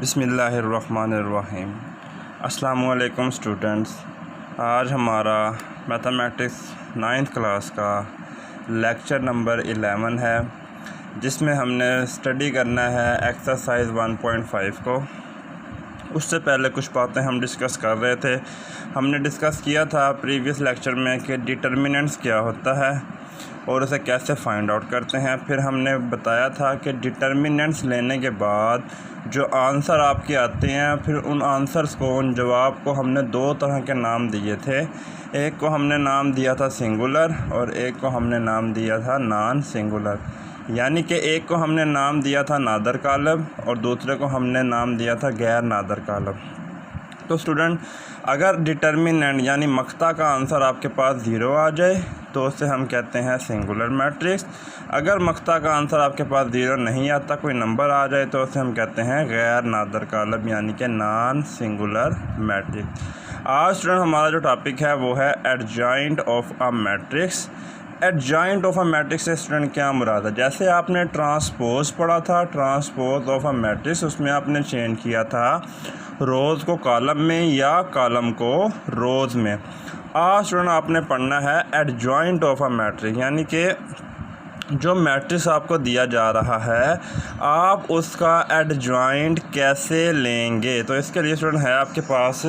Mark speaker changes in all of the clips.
Speaker 1: बिस्मिल्लाहिर्रहमानिर्रहीम। अस्सलामुअलैकुम स्टूडेंट्स। आज हमारा मैथमेटिक्स 9th क्लास का लेक्चर नंबर 11 है, जिसमें हमने स्टडी करना है एक्सरसाइज 1.5 को। उससे पहले कुछ बातें हम डिस्कस कर रहे थे। हमने डिस्कस किया था प्रीवियस लेक्चर में कि डिटर्मिनेंट्स क्या होता है और उसे कैसे फाइंड आउट करते हैं। फिर हमने बताया था कि डिटर्मिनेंट्स लेने के बाद जो आंसर आपके आते हैं, फिर उन आंसर्स को, उन जवाब को हमने दो तरह के नाम दिए थे। एक को हमने नाम दिया था सिंगुलर और एक को हमने नाम दिया था नॉन सिंगुलर। यानी कि एक को हमने नाम दिया था नादर कालब और दूसरे को हमने नाम दिया था गैर नादर कालब। तो स्टूडेंट, अगर डिटर्मिनेंट यानी मख्ता का आंसर आपके पास 0 आ जाए तो उसे हम कहते हैं सिंगुलर मैट्रिक्स। अगर मख्ता का आंसर आपके पास 0 नहीं आता, कोई नंबर आ जाए, तो उसे हम कहते हैं गैर नादर कालब यानी कि नॉन सिंगुलर मैट्रिक्स। आज स्टूडेंट हमारा जो टॉपिक है वो है adjoint of a matrix. Adjoint of a matrix से स्टूडेंट क्या मुराद है? जैसे आपने ट्रांसपोज पढ़ा था, ट्रांसपोज ऑफ अ मैट्रिक्स, उसमें आपने चेंज किया था रोज़ को कॉलम में या कॉलम को रोज़ में। आज स्टूडेंट आपने पढ़ना है एडजॉइंट ऑफ अ मैट्रिक्स, यानी कि जो मैट्रिक्स आपको दिया जा रहा है आप उसका एडजॉइंट कैसे लेंगे। तो इसके लिए स्टूडेंट है आपके पास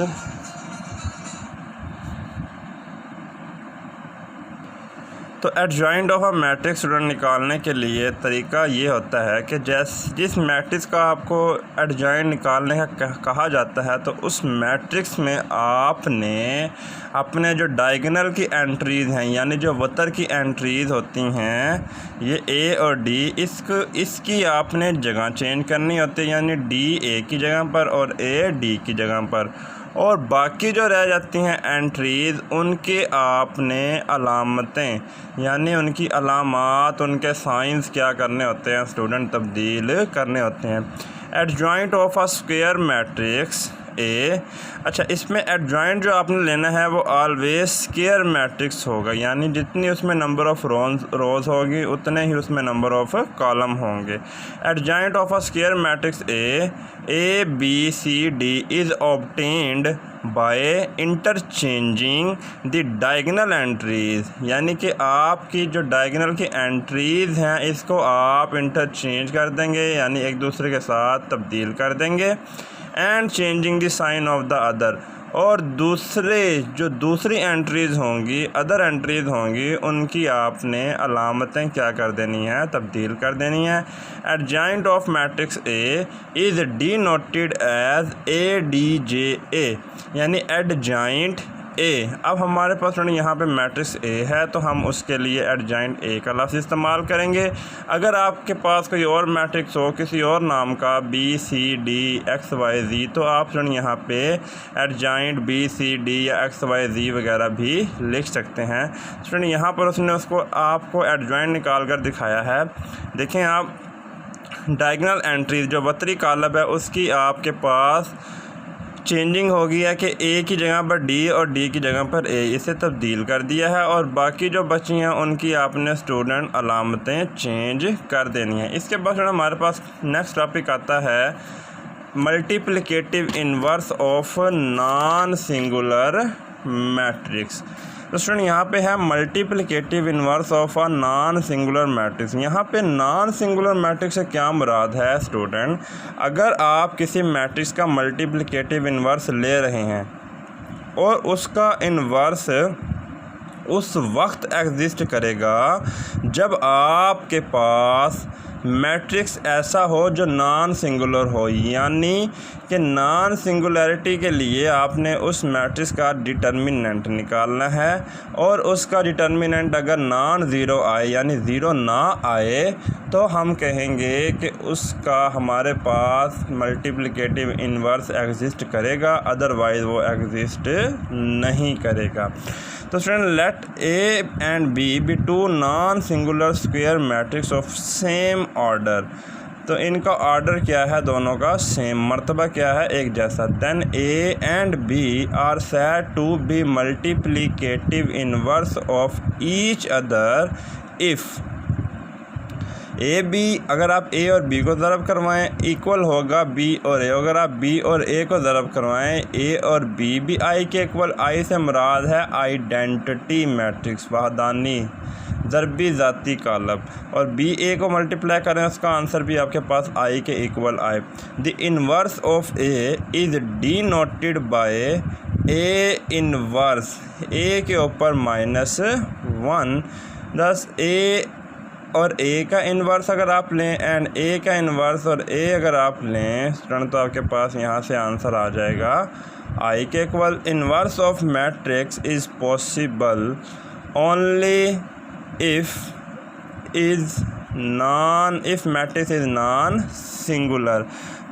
Speaker 1: तो adjoint of a matrix student निकालने के लिए तरीका ये होता है कि जिस मैट्रिक्स का आपको एडजॉइंट निकालने का कहा जाता है, तो उस मैट्रिक्स में आपने अपने जो डायगोनल की एंट्रीज़ हैं, यानी जो वतर की एंट्रीज़ होती हैं, ये ए और डी, इसकी आपने जगह चेंज करनी होती है। यानी डी ए की जगह पर और ए डी की जगह पर, और बाकी जो रह जाती हैं एंट्रीज़, उनके आपने अलामतें यानी उनकी अलामात, उनके साइंस क्या करने होते हैं स्टूडेंट, तब्दील करने होते हैं। Adjoint of a square matrix ए। अच्छा, इसमें एडजॉइंट जो आपने लेना है वो ऑलवेज स्क्वायर मैट्रिक्स होगा, यानी जितनी उसमें नंबर ऑफ़ रोज़ होगी उतने ही उसमें नंबर ऑफ़ कॉलम होंगे। Adjoint of a square matrix A B C D is obtained by interchanging the diagonal entries, यानी कि आपकी जो डायगोनल की एंट्रीज़ हैं इसको आप इंटरचेंज कर देंगे, यानी एक दूसरे के साथ तब्दील कर देंगे। And changing the sign of the other, और दूसरी एंट्रीज़ होंगी, अदर एंट्रीज़ होंगी, उनकी आपने अलामतें क्या कर देनी है, तब्दील कर देनी है। Adjoint of matrix A is denoted as A D J A, यानी एडजॉइंट ए। अब हमारे पास यहाँ पे मैट्रिक्स ए है तो हम उसके लिए एडजॉइंट ए का लफ्ज़ इस्तेमाल करेंगे। अगर आपके पास कोई और मैट्रिक्स हो किसी और नाम का, B C D X Y Z, तो आप यहाँ पे एडजॉइंट बी सी डी या एक्स वाई जी वगैरह भी लिख सकते हैं। स्टूडेंट यहाँ पर उसने उसको आपको एडजॉइंट निकाल कर दिखाया है। देखें आप, डायगोनल एंट्रीज जो वतरी कालब है उसकी आपके पास चेंजिंग हो गई है कि ए की जगह पर डी और डी की जगह पर ए, इसे तब्दील कर दिया है, और बाकी जो बची हैं उनकी आपने स्टूडेंट अलामतें चेंज कर देनी है। इसके बाद हमारे पास नेक्स्ट टॉपिक आता है multiplicative inverse of non singular matrix. तो स्टूडेंट यहाँ पे है multiplicative inverse of a non singular matrix. यहाँ पे नॉन सिंगुलर मैट्रिक्स से क्या मुराद है स्टूडेंट? अगर आप किसी मैट्रिक्स का मल्टीप्लिकेटिव इन्वर्स ले रहे हैं और उसका इन्वर्स उस वक्त एग्जिस्ट करेगा जब आपके पास मैट्रिक्स ऐसा हो जो नॉन सिंगुलर हो, यानी कि नॉन सिंगुलैरिटी के लिए आपने उस मैट्रिक्स का डिटर्मिनेंट निकालना है, और उसका डिटर्मिनेंट अगर नॉन ज़ीरो आए यानी ज़ीरो ना आए तो हम कहेंगे कि उसका हमारे पास मल्टीप्लिकेटिव इन्वर्स एग्जिस्ट करेगा, अदरवाइज़ वो एग्जिस्ट नहीं करेगा। तो student, let A and B to non singular square matrix of same order. तो इनका ऑर्डर क्या है? दोनों का सेम, मर्तबा क्या है? एक जैसा। Then A and B are said to be multiplicative inverse of each other if A B, अगर आप ए और बी को ज़रब करवाएं इक्वल होगा बी और ए। अगर आप बी और ए को ज़रब करवाएं ए और बी भी आई के इक्वल। आई से मुराद है आइडेंटिटी मैट्रिक्स, वहदानी ज़रबी ज़ाती कालब। और बी ए को मल्टीप्लाई करें उसका आंसर भी आपके पास आई के इक्वल आए। The inverse of A is denoted by A inverse, A के ऊपर -1। दस ए और ए का इन्वर्स अगर आप लें एंड ए का इन्वर्स और ए अगर आप लें स्टूडेंट, तो आपके पास यहाँ से आंसर आ जाएगा आई के equal. Inverse of matrix is possible only if matrix is non singular.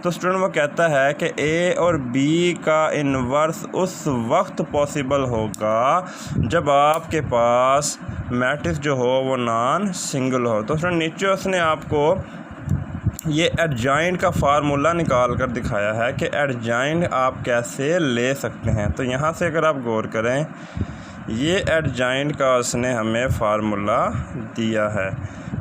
Speaker 1: तो स्टूडेंट वो कहता है कि ए और बी का इन्वर्स उस वक्त पॉसिबल होगा जब आपके पास मैट्रिक्स जो हो वो नॉन सिंगल हो। तो स्टूडेंट नीचे उसने आपको ये एडजॉइंट का फार्मूला निकाल कर दिखाया है कि एडजॉइंट आप कैसे ले सकते हैं। तो यहाँ से अगर आप गौर करें, ये एडजॉइंट का उसने हमें फार्मूला दिया है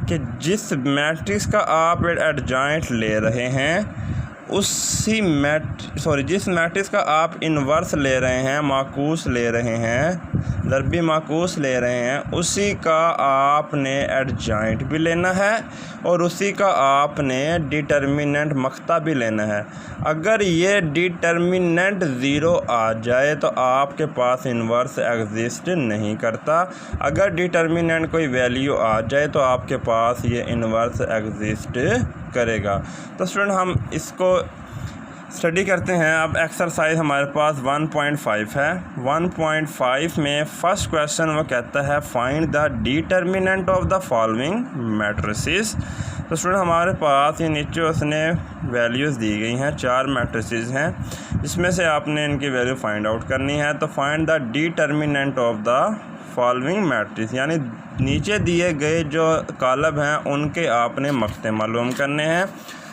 Speaker 1: कि जिस मैट्रिक्स का आप एडजॉइंट ले रहे हैं जिस मैट्रिक्स का आप इन्वर्स ले रहे हैं, माकूस ले रहे हैं, ज़रबी माकूस ले रहे हैं, उसी का आपने एडजॉइंट भी लेना है और उसी का आपने डिटर्मिनेंट मख्ता भी लेना है। अगर ये डिटर्मिनेंट 0 आ जाए तो आपके पास इन्वर्स एग्जिस्ट नहीं करता। अगर डिटर्मिनेंट कोई वैल्यू आ जाए तो आपके पास ये इन्वर्स एग्जिस्ट करेगा। तो स्टूडेंट हम इसको स्टडी करते हैं। अब एक्सरसाइज हमारे पास 1.5 है। 1.5 में फर्स्ट क्वेश्चन वो कहता है find the determinant of the following matrices. तो स्टूडेंट हमारे पास ये नीचे उसने वैल्यूज़ दी गई हैं, 4 मैट्रिसेस हैं जिसमें से आपने इनकी वैल्यू फाइंड आउट करनी है। तो find the determinant of the following matrix, यानी नीचे दिए गए जो कॉलम हैं उनके आपने मख्ते मालूम करने हैं।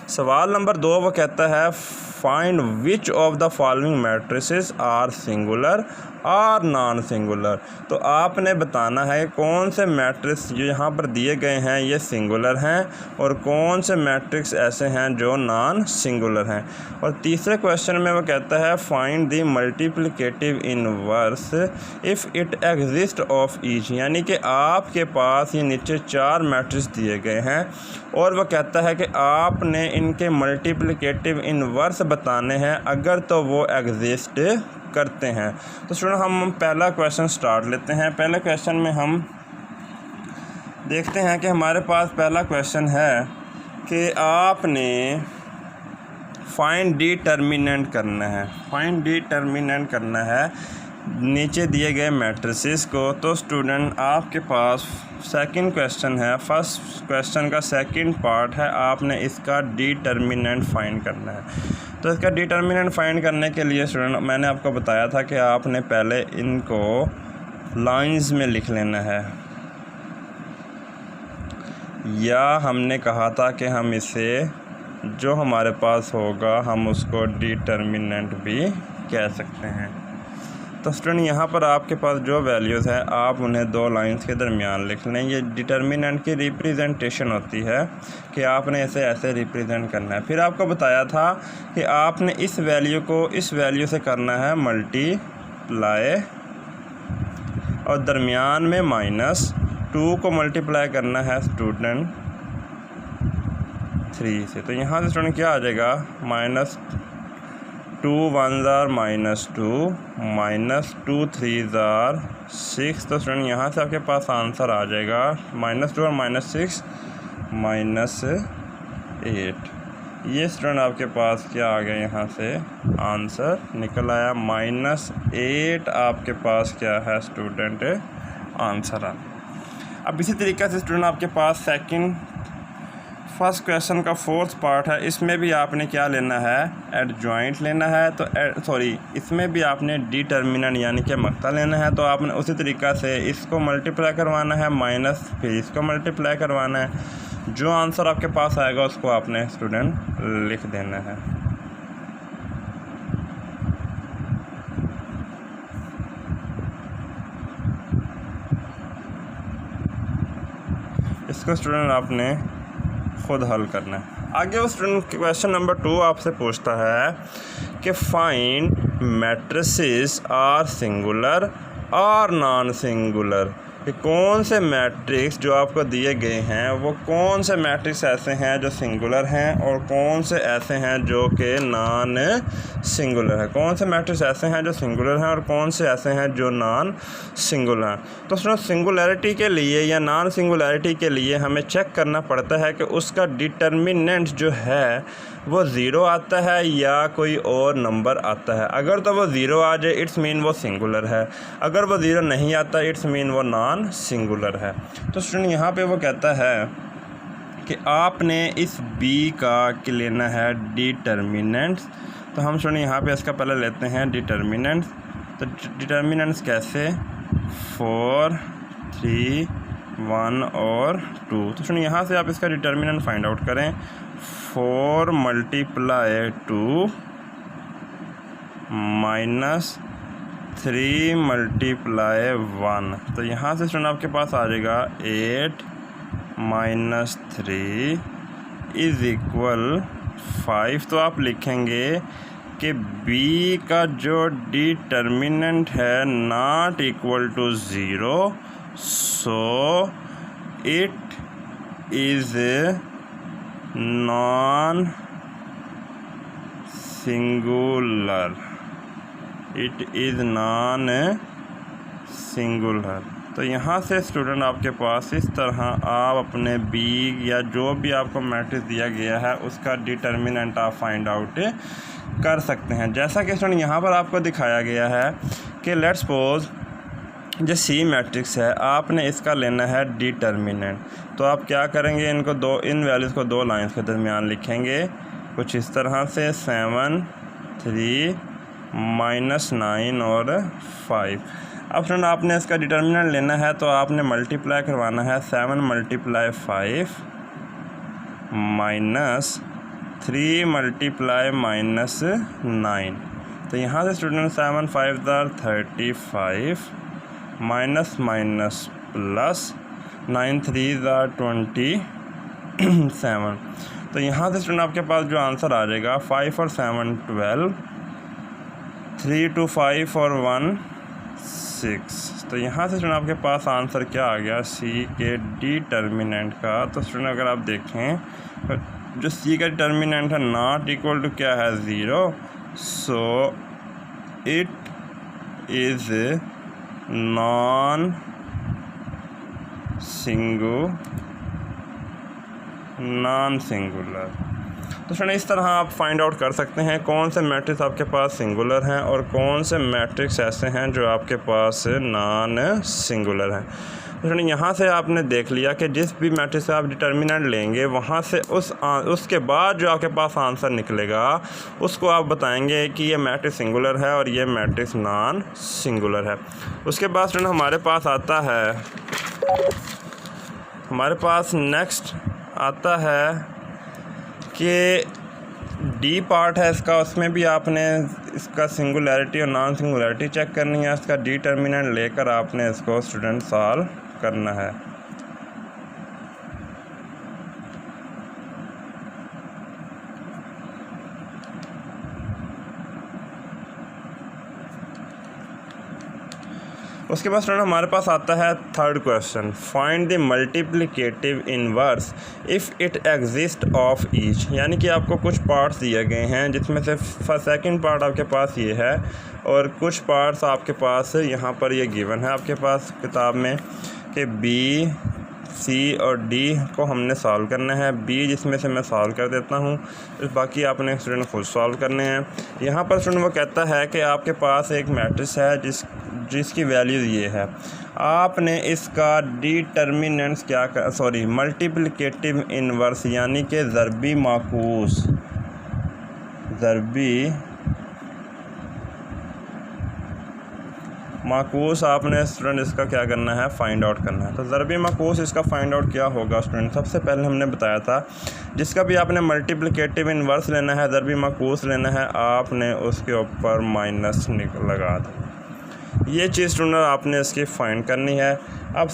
Speaker 1: सवाल नंबर 2 वो कहता है find which of the following matrices are singular और नॉन सिंगुलर। तो आपने बताना है कौन से मैट्रिक्स जो यहाँ पर दिए गए हैं ये सिंगुलर हैं और कौन से मैट्रिक्स ऐसे हैं जो नॉन सिंगुलर हैं। और तीसरे क्वेश्चन में वो कहता है find the multiplicative inverse if it exist of each, यानी कि आपके पास ये नीचे 4 मैट्रिक्स दिए गए हैं और वह कहता है कि आपने इनके मल्टीप्लिकेटिव इनवर्स बताने हैं अगर तो वो एग्जिस्ट करते हैं। तो स्टूडेंट हम पहला क्वेश्चन स्टार्ट लेते हैं। पहले क्वेश्चन में हम देखते हैं कि हमारे पास पहला क्वेश्चन है कि आपने फाइंड डिटर्मिनेंट करना है। फाइंड डिटर्मिनेंट करना है नीचे दिए गए मैट्रिसेस को। तो स्टूडेंट आपके पास सेकंड क्वेश्चन है, फर्स्ट क्वेश्चन का सेकंड पार्ट है, आपने इसका डिटर्मिनेंट फाइंड करना है। तो इसका डिटर्मिनेंट फाइंड करने के लिए स्टूडेंट मैंने आपको बताया था कि आपने पहले इनको लाइंस में लिख लेना है, या हमने कहा था कि हम इसे जो हमारे पास होगा हम उसको डिटर्मिनेंट भी कह सकते हैं। तो स्टूडेंट यहाँ पर आपके पास जो वैल्यूज़ हैं आप उन्हें 2 लाइंस के दरमियान लिख लें। ये डिटर्मिनेंट की रिप्रेजेंटेशन होती है कि आपने इसे ऐसे रिप्रेजेंट करना है। फिर आपको बताया था कि आपने इस वैल्यू को इस वैल्यू से करना है मल्टीप्लाई और दरमियान में -2 को मल्टीप्लाई करना है स्टूडेंट 3 से। तो यहाँ से स्टूडेंट क्या आ जाएगा, -2 1s are -2, -2 3s are 6। तो स्टूडेंट यहाँ से आपके पास आंसर आ जाएगा -2 और -6 -8। ये स्टूडेंट आपके पास क्या आ गया, यहाँ से आंसर निकल आया -8 आपके पास क्या है स्टूडेंट आंसर आ। अब इसी तरीक़े से स्टूडेंट आपके पास फर्स्ट क्वेश्चन का 4th पार्ट है, इसमें भी आपने क्या लेना है, एडजॉइंट लेना है। तो इसमें भी आपने डिटर्मिनेंट यानी कि मख्ता लेना है। तो आपने उसी तरीक़ा से इसको मल्टीप्लाई करवाना है माइनस, फिर इसको मल्टीप्लाई करवाना है। जो आंसर आपके पास आएगा उसको आपने स्टूडेंट लिख देना है। इसको स्टूडेंट आपने खुद हल करना है। आगे वो स्टूडेंट क्वेश्चन नंबर 2 आपसे पूछता है कि फाइंड मैट्रिसेस आर सिंगुलर और नॉन सिंगुलर, कि कौन से मैट्रिक्स जो आपको दिए गए हैं वो कौन से मैट्रिक्स ऐसे हैं जो सिंगुलर हैं और कौन से ऐसे हैं जो कि नॉन सिंगुलर है। कौन से मैट्रिक्स ऐसे हैं जो सिंगुलर हैं और कौन से ऐसे हैं जो नॉन सिंगुलर हैं। तो सुनो, सिंगुलैरिटी के लिए या नॉन सिंगुलैरिटी के लिए हमें चेक करना पड़ता है कि उसका डिटर्मिनेंट जो है वो ज़ीरो आता है या कोई और नंबर आता है। अगर तो वो ज़ीरो आ जाए इट्स मीन वो सिंगुलर है, अगर वो ज़ीरो नहीं आता इट्स मीन वो नॉन सिंगुलर है। तो स्टूडेंट यहाँ पे वो कहता है कि आपने इस बी का लेना है डिटर्मिनेंट्स। तो हम स्टूडेंट यहाँ पे इसका पहले लेते हैं डिटर्मिनेंट्स। तो डिटर्मिनेंट्स कैसे, 4, 3, 1 और 2। तो स्टूडेंट यहाँ से आप इसका डिटर्मिनेंट फाइंड आउट करें। 4 × 2 माइनस 3 × 1। तो यहाँ से स्टूडेंट आपके पास आ जाएगा 8 - 3 = 5। तो आप लिखेंगे कि b का जो डिटर्मिनेंट है not equal to 0, so it is non singular, it is non singular. तो यहाँ से स्टूडेंट आपके पास इस तरह आप अपने बी या जो भी आपको मैट्रिक्स दिया गया है उसका डिटर्मिनेंट आप फाइंड आउट कर सकते हैं। जैसा कि स्टूडेंट यहाँ पर आपको दिखाया गया है कि लेट्स सपोज जो सी मैट्रिक्स है आपने इसका लेना है डिटर्मिनेंट। तो आप क्या करेंगे, इन वैल्यूज़ को 2 लाइंस के दरमियान लिखेंगे कुछ इस तरह से 7, 3, -9 और 5। अब फ्रेंड आपने इसका डिटर्मिनेंट लेना है तो आपने मल्टीप्लाई करवाना है 7 × 5 - 3 × -9। तो यहाँ से स्टूडेंट 7 × 5 = 35 माइनस प्लस 9 × 3 = 27। तो यहाँ से स्टूडेंट आपके पास जो आंसर आ जाएगा 5 और 7 12, 3 2 5 और 1 6। तो यहाँ से स्टूडेंट आपके पास आंसर क्या आ गया सी के डिटर्मिनेंट का। तो स्टूडेंट अगर आप देखें जो सी का डिटर्मिनेंट है नॉट इक्वल टू क्या है 0, so it is non singular. तो स्टूडेंट इस तरह आप फाइंड आउट कर सकते हैं कौन से मैट्रिक्स आपके पास सिंगुलर हैं और कौन से मैट्रिक्स ऐसे हैं जो आपके पास नॉन सिंगुलर हैं। तो स्टूडेंट यहाँ से आपने देख लिया कि जिस भी मैट्रिक्स से आप डिटर्मिनेंट लेंगे वहाँ से उसके बाद जो आपके पास आंसर निकलेगा उसको आप बताएंगे कि ये मैट्रिक्स सिंगुलर है और ये मैट्रिक्स नॉन सिंगुलर है। उसके बाद स्टूडेंट हमारे पास नेक्स्ट आता है कि डी पार्ट है इसका, उसमें भी आपने इसका सिंगुलैरिटी और नॉन सिंगुलैरिटी चेक करनी है। इसका डिटर्मिनेंट लेकर आपने इसको स्टूडेंट सॉल्व करना है। उसके बाद स्टूडेंट हमारे पास आता है third question, find the multiplicative inverse if it exist of each. यानी कि आपको कुछ पार्ट्स दिए गए हैं जिसमें से सेकंड पार्ट आपके पास ये है और कुछ पार्ट्स आपके पास यहाँ पर ये गिवन है आपके पास किताब में कि बी, सी और डी को हमने सॉल्व करना है। बी जिसमें से मैं सॉल्व कर देता हूँ, बाकी आपने स्टूडेंट खुद सॉल्व करने हैं। यहाँ पर स्टूडेंट वो कहता है कि आपके पास एक मैट्रिक्स है जिसकी वैल्यू ये है। आपने इसका डिटर्मिनेंट्स मल्टीप्लिकेटिव इनवर्स यानी कि ज़रबी माकूस आपने स्टूडेंट इसका क्या करना है, फाइंड आउट करना है। तो ज़रबी माकूस इसका फाइंड आउट क्या होगा स्टूडेंट, सबसे पहले हमने बताया था जिसका भी आपने मल्टीप्लिकेटिव इनवर्स लेना है, ज़रबी माकूस लेना है, आपने उसके ऊपर माइनस लगा दें। ये चीज़ स्टूडेंट आपने इसकी फाइंड करनी है। अब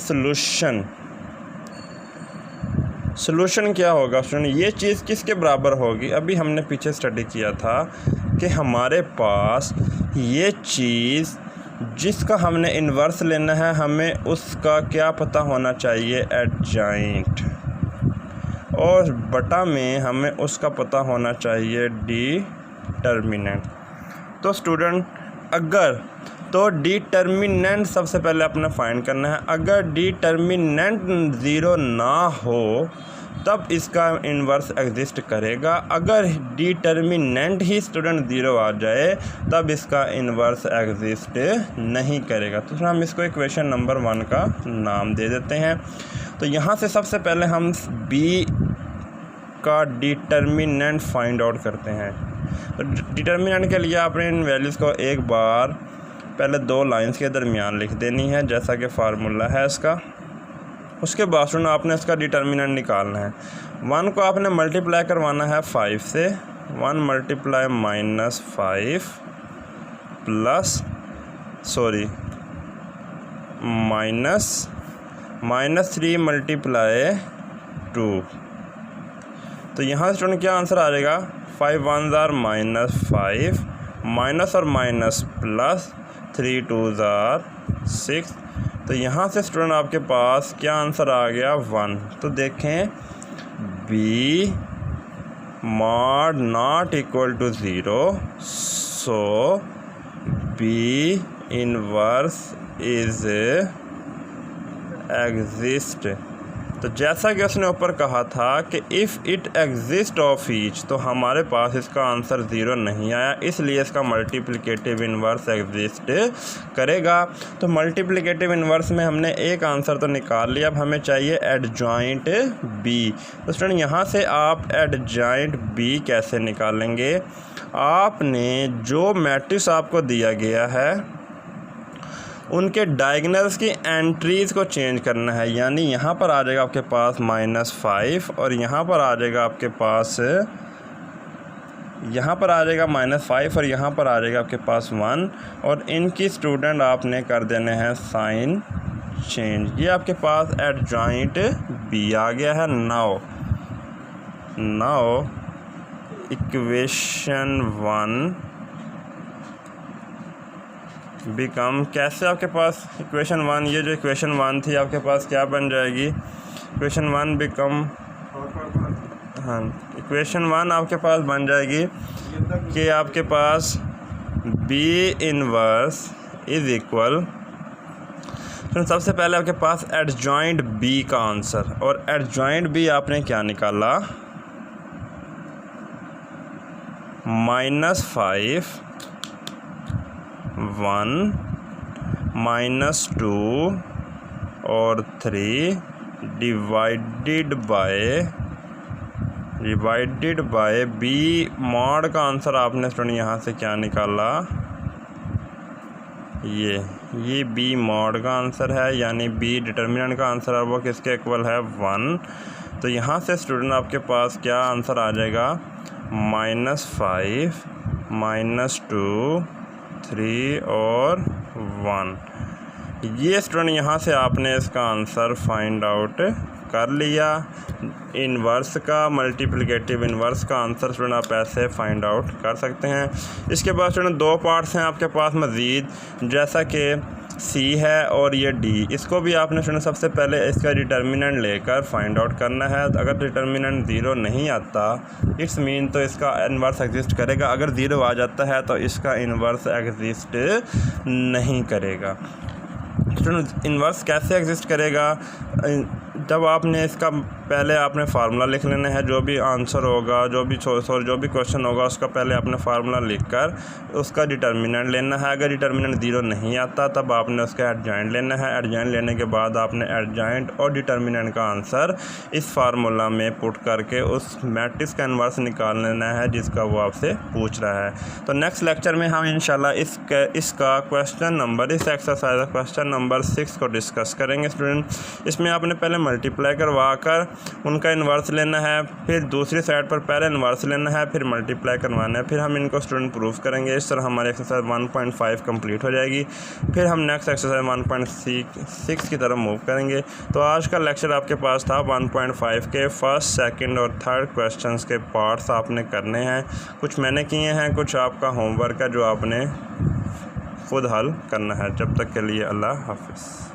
Speaker 1: सोल्यूशन क्या होगा स्टूडेंट, ये चीज़ किसके बराबर होगी। अभी हमने पीछे स्टडी किया था कि हमारे पास ये चीज़ जिसका हमने इन्वर्स लेना है, हमें उसका क्या पता होना चाहिए, एडजॉइंट, और बटा में हमें उसका पता होना चाहिए डिटर्मिनेंट। तो स्टूडेंट अगर तो डिटर्मिनेंट सबसे पहले अपना फाइंड करना है। अगर डिटर्मिनेंट ज़ीरो ना हो तब इसका इन्वर्स एग्जिस्ट करेगा। अगर डिटर्मिनेंट ही स्टूडेंट ज़ीरो आ जाए तब इसका इन्वर्स एग्जिस्ट नहीं करेगा। तो हम इसको इक्वेशन नंबर 1 का नाम दे देते हैं। तो यहाँ से सबसे पहले हम बी का डिटर्मिनेंट फाइंड आउट करते हैं। तो डिटर्मिनेंट के लिए आपने इन वैल्यूज़ को एक बार पहले 2 लाइंस के दरमियान लिख देनी है, जैसा कि फार्मूला है इसका। उसके बाद सुनो आपने इसका डिटर्मिनेंट निकालना है। 1 को आपने मल्टीप्लाई करवाना है 5 से। 1 मल्टीप्लाई -5 प्लस -3 मल्टीप्लाई 2। तो यहाँ से स्टूडेंट क्या आंसर आ जाएगा, 5 1s are -5, माइनस और माइनस प्लस, 3 2s are 6। तो यहाँ से स्टूडेंट आपके पास क्या आंसर आ गया, 1। तो देखें B mod not equal to 0, so B inverse is exist. तो जैसा कि उसने ऊपर कहा था कि if it exist of each, तो हमारे पास इसका आंसर 0 नहीं आया, इसलिए इसका मल्टीप्लिकेटिव इन्वर्स एग्जिस्ट करेगा। तो मल्टीप्लिकेटिव इन्वर्स में हमने एक आंसर तो निकाल लिया, अब हमें चाहिए एडजॉइंट बी। तो स्टूडेंट यहाँ से आप एडजॉइंट बी कैसे निकालेंगे, आपने जो मैट्रिक्स आपको दिया गया है उनके डायगोनल्स की एंट्रीज़ को चेंज करना है। यानी यहाँ पर आ जाएगा आपके पास -5 और यहाँ पर आ जाएगा आपके पास -5 और यहाँ पर आ जाएगा आपके पास 1, और इनकी स्टूडेंट आपने कर देने हैं साइन चेंज। ये आपके पास एडजॉइंट बी आ गया है। नाउ इक्वेशन 1 बिकम, कैसे आपके पास इक्वेशन 1, ये जो इक्वेशन 1 थी आपके पास क्या बन जाएगी, इक्वेशन 1 बिकम, हाँ इक्वेशन 1 आपके पास बन जाएगी कि आपके पास बी इनवर्स इज इक्वल, तो सबसे पहले आपके पास एडजॉइंट बी का आंसर, और एडजॉइंट बी आपने क्या निकाला, -5 1 -2 और 3 डिवाइडेड बाय बी मॉड का आंसर आपने स्टूडेंट यहाँ से क्या निकाला, ये बी मॉड का आंसर है, यानी बी डिटर्मिनेंट का आंसर है, वो किसके इक्वल है, 1। तो यहाँ से स्टूडेंट आपके पास क्या आंसर आ जाएगा, -5 -2 3 और 1। ये स्टूडेंट यहाँ से आपने इसका आंसर फाइंड आउट कर लिया। इन्वर्स का, मल्टीप्लिकेटिव इन्वर्स का आंसर स्टूडेंट आप ऐसे फाइंड आउट कर सकते हैं। इसके बाद स्टूडेंट 2 पार्ट्स हैं आपके पास मज़ीद, जैसा कि सी है और ये डी। इसको भी आपने स्टूडेंट सबसे पहले इसका डिटर्मिनेंट लेकर फाइंड आउट करना है। अगर डिटर्मिनेंट 0 नहीं आता इट्स मीन तो इसका इन्वर्स एग्जिस्ट करेगा, अगर 0 आ जाता है तो इसका इन्वर्स एग्जिस्ट नहीं करेगा। स्टूडेंट इन्वर्स कैसे एग्जिस्ट करेगा, जब आपने इसका पहले आपने फार्मूला लिख लेना है, जो भी आंसर होगा, जो भी क्वेश्चन होगा उसका पहले आपने फार्मूला लिखकर उसका डिटर्मिनेंट लेना है। अगर डिटर्मिनेंट 0 नहीं आता तब आपने उसका एडजॉइंट लेना है। एडजॉइंट लेने के बाद आपने एडजॉइंट और डिटर्मिनेंट का आंसर इस फार्मूला में पुट करके उस मैट्रिक्स का इन्वर्स निकाल लेना है जिसका वो आपसे पूछ रहा है। तो नेक्स्ट लेक्चर में हम इंशाल्लाह इसका क्वेश्चन नंबर, इस एक्सरसाइज का क्वेश्चन नंबर 6 को डिस्कस करेंगे। स्टूडेंट इसमें आपने पहले मल्टीप्लाई करवा कर उनका इन्वर्स लेना है, फिर दूसरी साइड पर पहले इन्वर्स लेना है, फिर मल्टीप्लाई करवाना है, फिर हम इनको स्टूडेंट प्रूफ करेंगे। इस तरह हमारी एक्सरसाइज 1.5 कंप्लीट हो जाएगी। फिर हम नेक्स्ट एक्सरसाइज 1.6 की तरफ मूव करेंगे। तो आज का लेक्चर आपके पास था 1.5 के फर्स्ट, सेकंड और थर्ड क्वेश्चंस के पार्ट्स आपने करने हैं। कुछ मैंने किए हैं, कुछ आपका होमवर्क है जो आपने खुद हल करना है। जब तक के लिए अल्लाह हाफिज़।